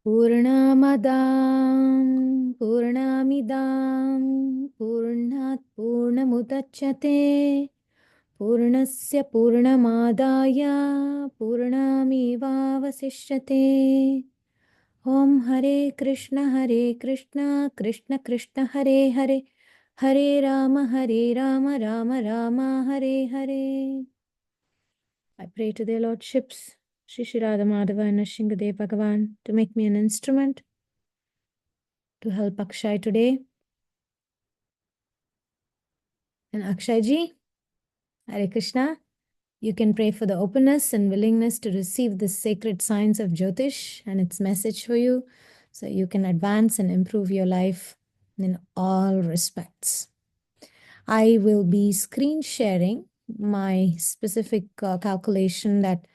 पूर्णमदां पूर्णमिदां पूर्णात् पूर्णमुदच्यते पूर्णस्य पूर्णमादाय पूर्णमेवावशिष्यते ॐ हरे Krishna Krishna Krishna Hare Hare Hare Ram Ram Ram Hare Hare I pray to their lordships, Shri Shri Radha Madhava and Nrsimhadev Bhagavan, to make me an instrument to help Akshay today. And Akshay ji, Hare Krishna, you can pray for the openness and willingness to receive this sacred science of Jyotish and its message for you, so you can advance and improve your life in all respects. I will be screen sharing my specific calculation that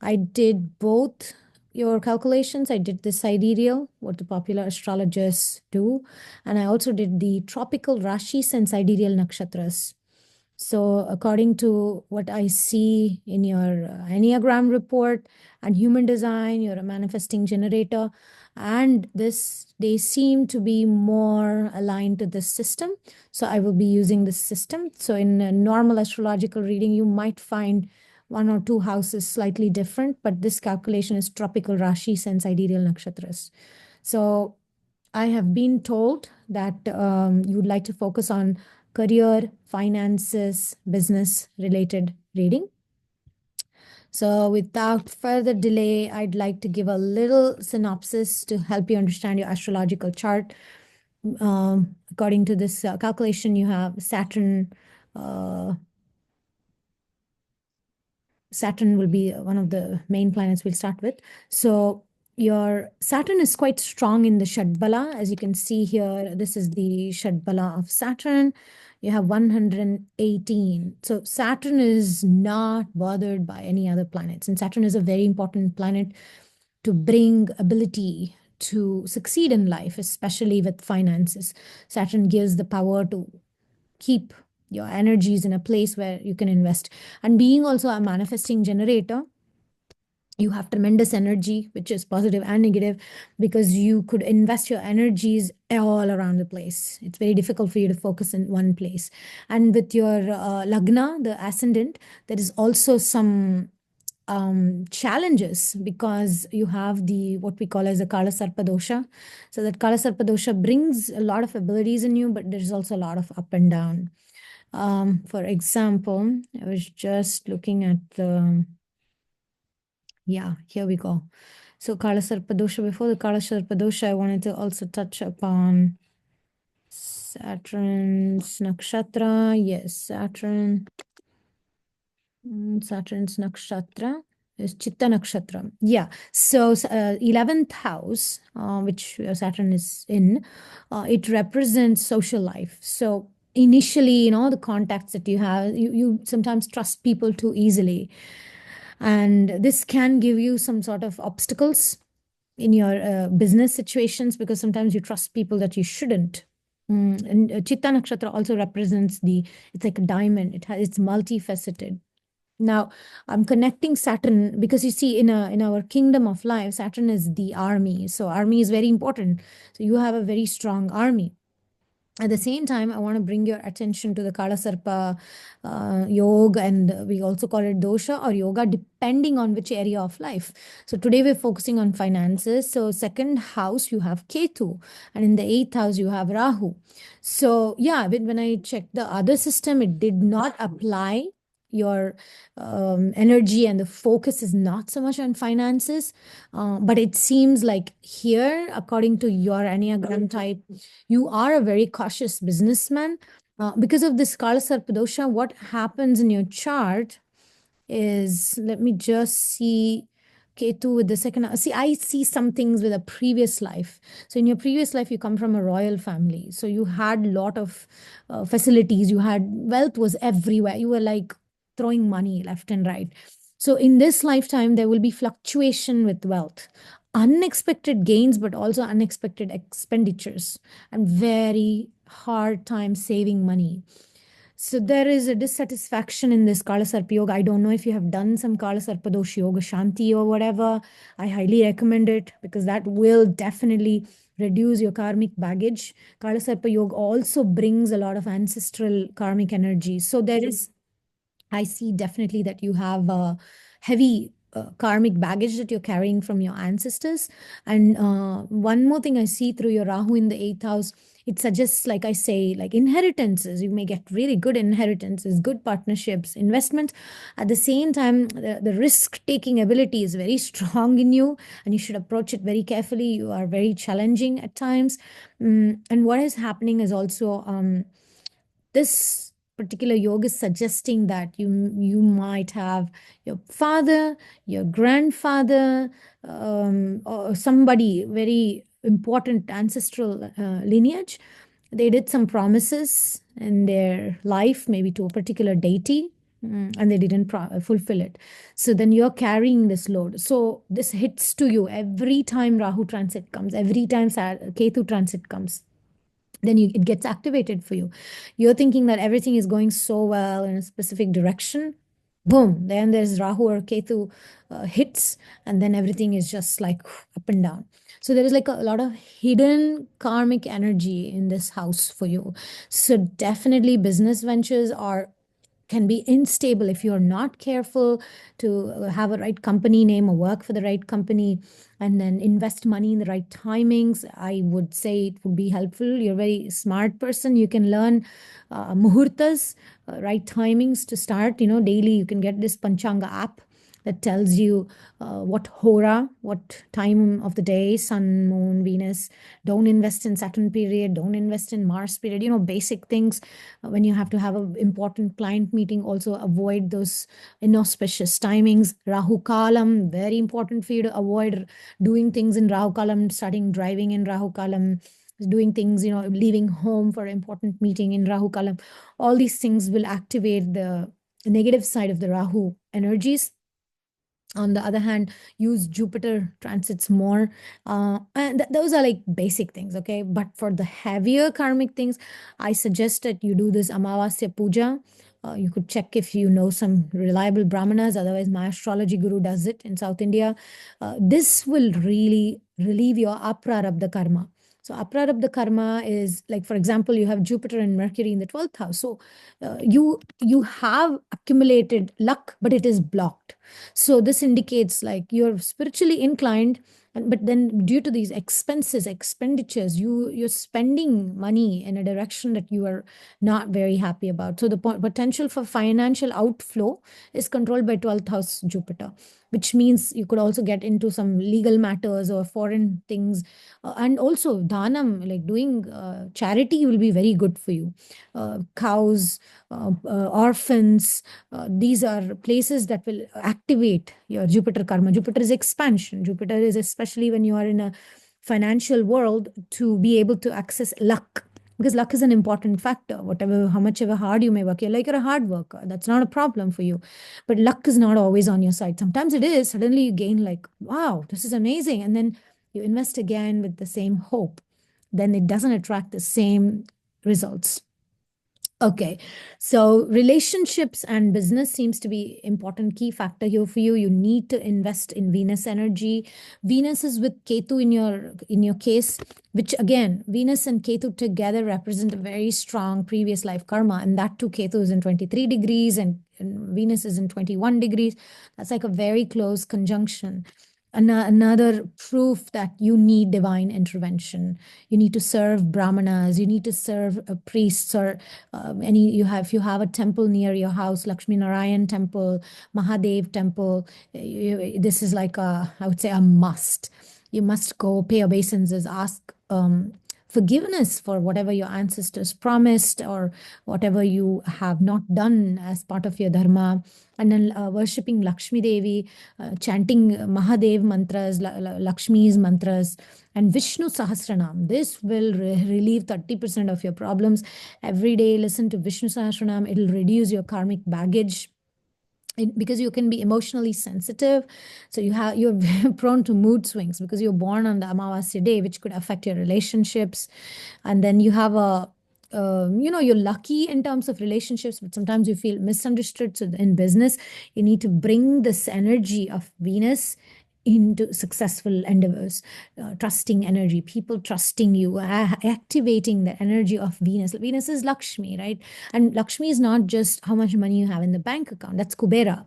I did both your calculations. I did the sidereal, what the popular astrologers do, and I also did the tropical rashis and sidereal nakshatras. So, according to what I see in your Enneagram report and human design, you're a manifesting generator, and they seem to be more aligned to this system. So, I will be using this system. So, in a normal astrological reading, you might find one or two houses slightly different, but this calculation is tropical Rashis and sidereal nakshatras. So, I have been told that you would like to focus on career, finances, business related reading. So, without further delay, I'd like to give a little synopsis to help you understand your astrological chart. According to this calculation, you have Saturn. Saturn will be one of the main planets we'll start with. So, your Saturn is quite strong in the Shadbala. As you can see here, this is the Shadbala of Saturn. You have 118. So Saturn is not bothered by any other planets. And Saturn is a very important planet to bring ability to succeed in life, especially with finances. Saturn gives the power to keep your energies in a place where you can invest. And being also a manifesting generator, you have tremendous energy, which is positive and negative, because you could invest your energies all around the place. It's very difficult for you to focus in one place. And with your lagna, the ascendant, there is also some challenges, because you have the what we call as a Kala Sarpa dosha. So that Kala Sarpa dosha brings a lot of abilities in you, but there's also a lot of up and down. For example, I was just looking at the yeah, here we go. So Kala Sarpa dosha, before the Kala Sarpa dosha, I wanted to also touch upon Saturn's nakshatra. Yes, Saturn's nakshatra is Chitta nakshatra. Yeah. So 11th house, which Saturn is in, it represents social life. So initially, the contacts that you have, you sometimes trust people too easily. And this can give you some sort of obstacles in your business situations, because sometimes you trust people that you shouldn't. And Chitta nakshatra also represents it's like a diamond. It's multifaceted. Now, I'm connecting Saturn because you see, in our kingdom of life, Saturn is the army. So army is very important. So you have a very strong army. At the same time, I want to bring your attention to the Kala Sarpa yoga, and we also call it dosha or yoga, depending on which area of life. So today we're focusing on finances. So second house, you have Ketu, and in the eighth house, you have Rahu. So yeah, when I checked the other system, it did not apply. Your energy and the focus is not so much on finances, but it seems like here, according to your Enneagram type, you are a very cautious businessman. Because of this Kala Sarpa dosha, what happens in your chart is, let me just see Ketu with the second. See, I see some things with a previous life. So in your previous life, you come from a royal family. So you had a lot of facilities. You had wealth was everywhere. You were like throwing money left and right. So in this lifetime, there will be fluctuation with wealth, unexpected gains, but also unexpected expenditures, and very hard time saving money. So there is a dissatisfaction in this Kala Sarpa Yoga. I don't know if you have done some Kala Sarpa Dosh Yoga Shanti or whatever. I highly recommend it because that will definitely reduce your karmic baggage. Kala Sarpa Yoga also brings a lot of ancestral karmic energy. So there is, I see definitely that you have a heavy karmic baggage that you're carrying from your ancestors. And one more thing I see through your Rahu in the eighth house, it suggests, like I say, like inheritances. You may get really good inheritances, good partnerships, investments. At the same time, the risk taking ability is very strong in you, and you should approach it very carefully. You are very challenging at times. And what is happening is also, this particular yoga is suggesting that you might have your father, your grandfather, or somebody very important ancestral lineage. They did some promises in their life, maybe to a particular deity, and they didn't fulfill it. So then you're carrying this load. So this hits to you every time Rahu transit comes, every time Ketu transit comes, then it gets activated for you. You're thinking that everything is going so well in a specific direction. Boom, then there's Rahu or Ketu hits, and then everything is just like up and down. So there is like a lot of hidden karmic energy in this house for you. So definitely business ventures are can be unstable if you're not careful to have a right company name or work for the right company, and then invest money in the right timings. I would say it would be helpful. You're a very smart person. You can learn muhurtas, right timings to start. Daily you can get this Panchanga app that tells you what hora, what time of the day, sun, moon, Venus. Don't invest in Saturn period. Don't invest in Mars period. Basic things. When you have to have an important client meeting, also avoid those inauspicious timings. Rahu Kalam, very important for you to avoid doing things in Rahu Kalam, starting driving in Rahu Kalam, doing things, leaving home for an important meeting in Rahu Kalam. All these things will activate the negative side of the Rahu energies. On the other hand, use Jupiter transits more, and those are like basic things, okay? But for the heavier karmic things, I suggest that you do this Amavasya Puja. You could check if you know some reliable brahmanas. Otherwise, my astrology guru does it in South India. This will really relieve your aprarabdha karma. So aprarabdha karma is like, for example, you have Jupiter and Mercury in the 12th house. So you have accumulated luck, but it is blocked. So this indicates like you're spiritually inclined, but then due to these expenditures, you're spending money in a direction that you are not very happy about. So the potential for financial outflow is controlled by 12th house Jupiter, which means you could also get into some legal matters or foreign things. And also dhanam, like doing charity, will be very good for you. Cows, orphans, these are places that will activate your Jupiter karma. Jupiter is expansion. Jupiter is, especially when you are in a financial world, to be able to access luck, because luck is an important factor. Whatever, how much ever hard you may work, you're a hard worker. That's not a problem for you. But luck is not always on your side. Sometimes it is. Suddenly you gain like, wow, this is amazing. And then you invest again with the same hope. Then it doesn't attract the same results. Okay, so relationships and business seems to be important key factor here for you. You need to invest in Venus energy. Venus is with Ketu in your case, which again, Venus and Ketu together represent a very strong previous life karma, and that too, Ketu is in 23 degrees and Venus is in 21 degrees. That's like a very close conjunction. Another proof that you need divine intervention. You need to serve brahmanas. You need to serve priests, or if you have a temple near your house, Lakshmi Narayan temple, Mahadev temple. This is like I would say a must. You must go pay obeisances, ask forgiveness for whatever your ancestors promised or whatever you have not done as part of your dharma. And then worshipping Lakshmi Devi, chanting Mahadev mantras, Lakshmi's mantras, and Vishnu Sahasranam. This will relieve 30% of your problems. Every day, listen to Vishnu Sahasranam. It'll reduce your karmic baggage. Because you can be emotionally sensitive, so you're prone to mood swings because you're born on the Amavasya day, which could affect your relationships. And then you have a you're lucky in terms of relationships, but sometimes you feel misunderstood. So in business, you need to bring this energy of Venus into successful endeavors, trusting energy, people trusting you, activating the energy of Venus. Venus is Lakshmi, right? And Lakshmi is not just how much money you have in the bank account, that's Kubera.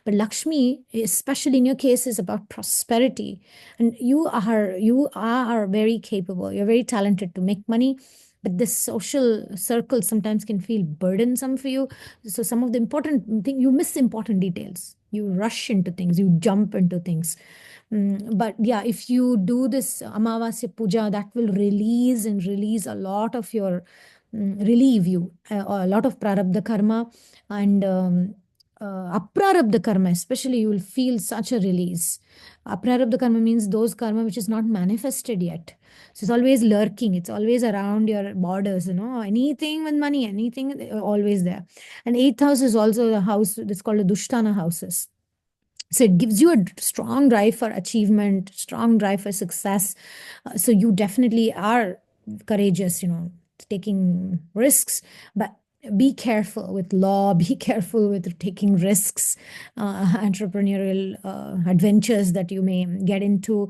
But Lakshmi, especially in your case, is about prosperity. And you are very capable, you're very talented to make money, but this social circle sometimes can feel burdensome for you. So some of the important thing, you miss important details, you rush into things, you jump into things. But yeah, if you do this Amavasya Puja, that will release a lot of your, relieve you, a lot of Prarabdha karma. And Aprarabdha karma, especially, you will feel such a release. Aprarabdha karma means those karma which is not manifested yet. So it's always lurking, it's always around your borders, anything with money, anything, always there. And eighth house is also a house, it's called a Dushtana houses. So it gives you a strong drive for achievement, strong drive for success. So you definitely are courageous, taking risks, but be careful with law, be careful with taking risks, entrepreneurial adventures that you may get into.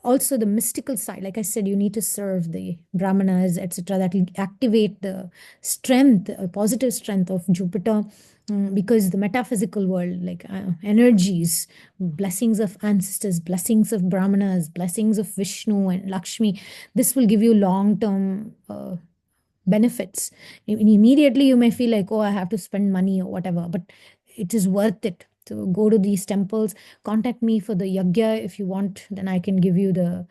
Also, the mystical side, like I said, you need to serve the Brahmanas, etc. That will activate the strength, positive strength of Jupiter. Because the metaphysical world, like energies, blessings of ancestors, blessings of Brahmanas, blessings of Vishnu and Lakshmi, this will give you long term benefits. Immediately, you may feel like, oh, I have to spend money or whatever, but it is worth it. So go to these temples, contact me for the yagya if you want, then I can give you the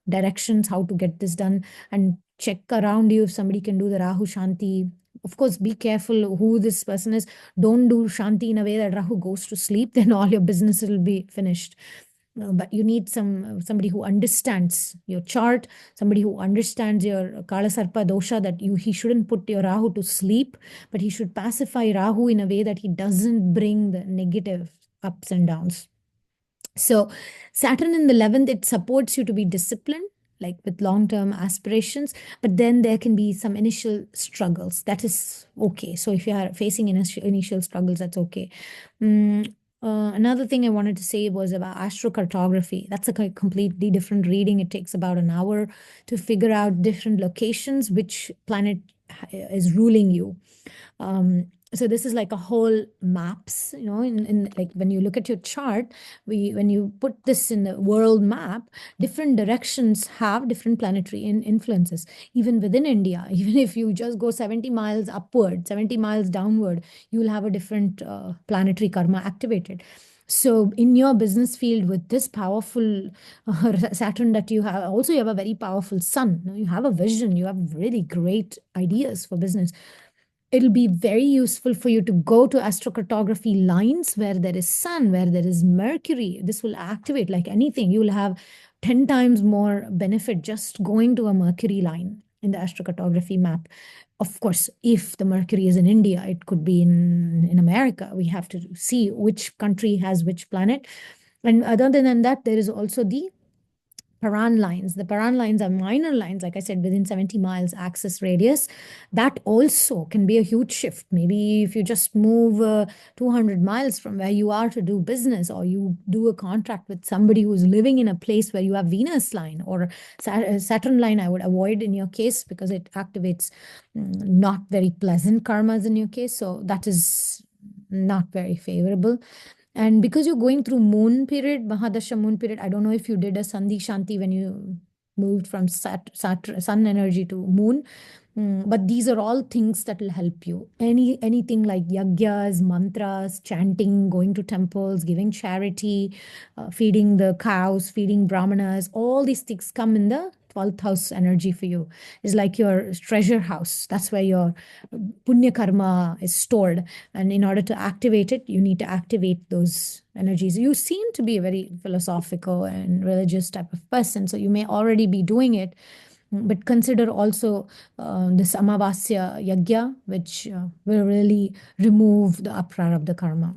directions how to get this done, and check around you if somebody can do the Rahu Shanti. Of course, be careful who this person is. Don't do Shanti in a way that Rahu goes to sleep, then all your business will be finished. But you need somebody who understands your chart, somebody who understands your Kala Sarpa dosha, that he shouldn't put your Rahu to sleep, but he should pacify Rahu in a way that he doesn't bring the negative ups and downs. So Saturn in the 11th, it supports you to be disciplined, like with long-term aspirations, but then there can be some initial struggles. That is okay. So if you are facing initial struggles, that's okay. Another thing I wanted to say was about astrocartography. That's a completely different reading. It takes about an hour to figure out different locations, which planet is ruling you. So this is like a whole maps, in like when you look at your chart, when you put this in the world map, different directions have different planetary influences. Even within India, even if you just go 70 miles upward, 70 miles downward, you will have a different planetary karma activated. So in your business field, with this powerful Saturn that you have, also you have a very powerful sun. You have a vision, you have really great ideas for business. It'll be very useful for you to go to astrocartography lines where there is sun, where there is Mercury. This will activate like anything. You will have 10 times more benefit just going to a Mercury line in the astrocartography map. Of course, if the Mercury is in India, it could be in America. We have to see which country has which planet. And other than that, there is also the Paran lines. The Paran lines are minor lines, like I said, within 70 miles access radius. That also can be a huge shift. Maybe if you just move 200 miles from where you are to do business, or you do a contract with somebody who's living in a place where you have Venus line or Saturn line, I would avoid in your case because it activates not very pleasant karmas in your case. So that is not very favorable. And because you're going through moon period, Mahadasha moon period, I don't know if you did a Sandhi Shanti when you moved from sun energy to moon. But these are all things that will help you. Anything like yagyas, mantras, chanting, going to temples, giving charity, feeding the cows, feeding brahmanas, all these things come in the 12th house energy for you. It's like your treasure house. That's where your punya karma is stored. And in order to activate it, you need to activate those energies. You seem to be a very philosophical and religious type of person, so you may already be doing it. But consider also this Amavasya Yagya, which will really remove the aprarabdha karma.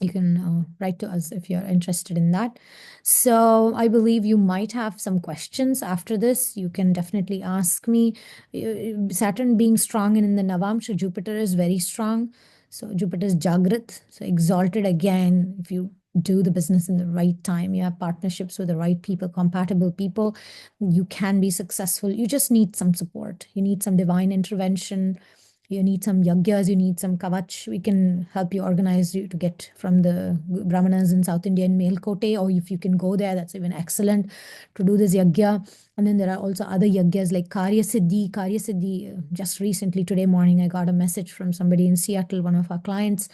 You can write to us if you're interested in that. So I believe you might have some questions after this. You can definitely ask me. Saturn being strong and in the Navamsha, Jupiter is very strong. So Jupiter is Jagrat, so exalted again. If you do the business in the right time, you have partnerships with the right people, compatible people, you can be successful. You just need some support. You need some divine intervention. You need some yagyas, you need some kavach. We can help you organize you to get from the Brahmanas in South India in Melkote, or if you can go there, that's even excellent to do this yagya. And then there are also other yagyas like Karya Siddhi. Karya Siddhi, just recently, today morning, I got a message from somebody in Seattle, one of our clients,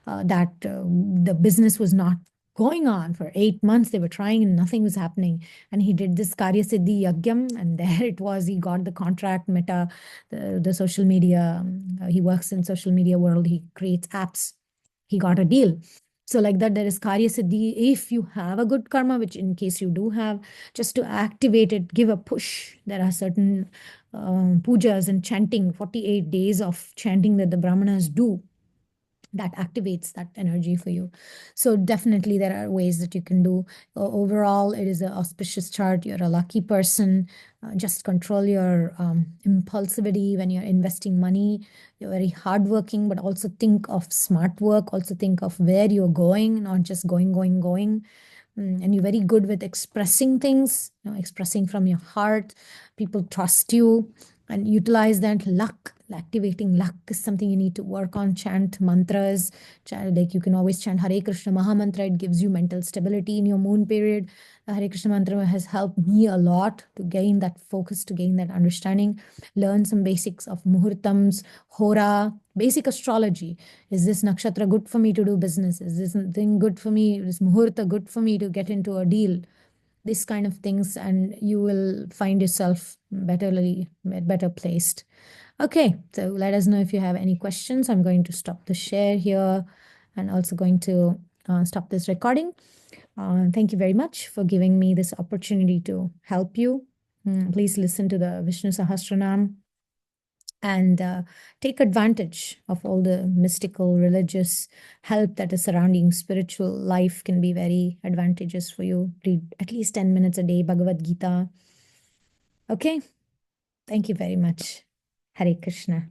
that the business was not going on for 8 months. They were trying and nothing was happening. And he did this Karya Siddhi Yagyam, and there it was. He got the contract. Meta, the social media, he works in social media world. He creates apps. He got a deal. So like that, there is Karya Siddhi. If you have a good karma, which in case you do have, just to activate it, give a push. There are certain pujas and chanting, 48 days of chanting that the Brahmanas do that activates that energy for you. So definitely there are ways that you can do. Overall, it is an auspicious chart. You're a lucky person. Just control your impulsivity when you're investing money. You're very hardworking, but also think of smart work. Also think of where you're going, not just going. And you're very good with expressing things, expressing from your heart. People trust you and utilize that. Luck, activating luck is something you need to work on. Chant mantras, like you can always chant Hare Krishna Maha Mantra. It gives you mental stability in your moon period. The Hare Krishna mantra has helped me a lot to gain that focus, to gain that understanding. Learn some basics of muhurtams, hora, basic astrology. Is this nakshatra good for me to do business? Is this thing good for me? Is muhurta good for me to get into a deal? This kind of things, and you will find yourself better placed. Okay, so let us know if you have any questions. I'm going to stop the share here and also going to stop this recording. Thank you very much for giving me this opportunity to help you. Please listen to the Vishnu Sahasranam and take advantage of all the mystical, religious help that is surrounding spiritual life. Can be very advantageous for you. Read at least 10 minutes a day, Bhagavad Gita. Okay, thank you very much. Hare Krishna.